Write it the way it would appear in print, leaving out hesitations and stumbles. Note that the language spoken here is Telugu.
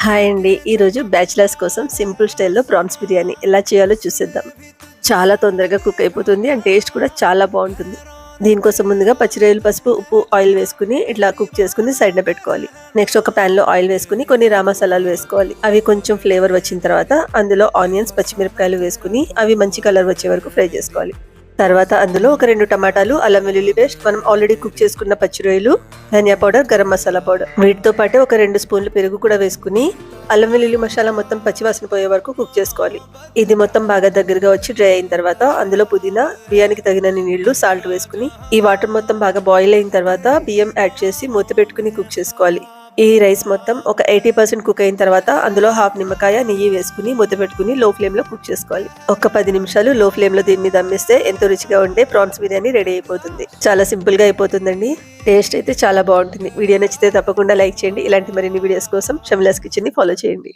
హాయ్ అండి. ఈరోజు బ్యాచిలర్స్ కోసం సింపుల్ స్టైల్‌లో ప్రాన్స్ బిర్యానీ ఎలా చేయాలో చూసేద్దాం. చాలా తొందరగా కుక్ అయిపోతుంది. అండ్ టేస్ట్ కూడా చాలా బావుంటుంది. దీనికోసం ముందుగా పచ్చిరొయ్యలు, పసుపు, ఉప్పు, ఆయిల్ వేసుకొని ఇట్లా కుక్ చేసుకొని సైడ్‌న పెట్టుకోవాలి. నెక్స్ట్ ఒక పాన్‌లో ఆయిల్ వేసుకొని కొన్ని రా మసాలాలు వేసుకోవాలి. అవి కొంచెం ఫ్లేవర్ వచ్చిన తర్వాత అందులో ఆనియన్స్, పచ్చిమిరపకాయలు వేసుకొని అవి మంచి కలర్ వచ్చే వరకు ఫ్రై చేసుకోవాలి. తర్వాత అందులో ఒక 2 టమాటాలు, అల్లం వెల్లుల్లి పేస్ట్, మనం ఆల్రెడీ కుక్ చేసుకున్న పచ్చి రొయ్యలు, ధనియా పౌడర్, గరం మసాలా పౌడర్, వీటితో పాటు ఒక 2 స్పూన్లు పెరుగు కూడా వేసుకుని అల్లం వెల్లుల్లి మసాలా మొత్తం పచ్చివాసన పోయే వరకు కుక్ చేసుకోవాలి. ఇది మొత్తం బాగా దగ్గరగా వచ్చి డ్రై అయిన తర్వాత అందులో పుదీనా, బియ్యానికి తగినన్ని నీళ్లు, సాల్ట్ వేసుకుని ఈ వాటర్ మొత్తం బాగా బాయిల్ అయిన తర్వాత బియ్యం యాడ్ చేసి మూత పెట్టుకుని కుక్ చేసుకోవాలి. ఈ రైస్ మొత్తం ఒక 80% కుక్ అయిన తర్వాత అందులో హాఫ్ నిమ్మకాయ, నెయ్యి వేసుకుని మూత పెట్టుకుని లో ఫ్లేమ్ లో కుక్ చేసుకోవాలి. ఒక 10 నిమిషాలు లో ఫ్లేమ్ లో దీన్ని దమ్మేస్తే ఎంతో రుచిగా ఉండే ప్రాన్స్ బిర్యానీ రెడీ అయిపోతుంది. చాలా సింపుల్ గా అయిపోతుందండి. టేస్ట్ అయితే చాలా బాగుంటుంది. వీడియో నచ్చితే తప్పకుండా లైక్ చేయండి. ఇలాంటి మరిన్ని వీడియోస్ కోసం షమిలాస్ కిచెన్ ని ఫాలో చేయండి.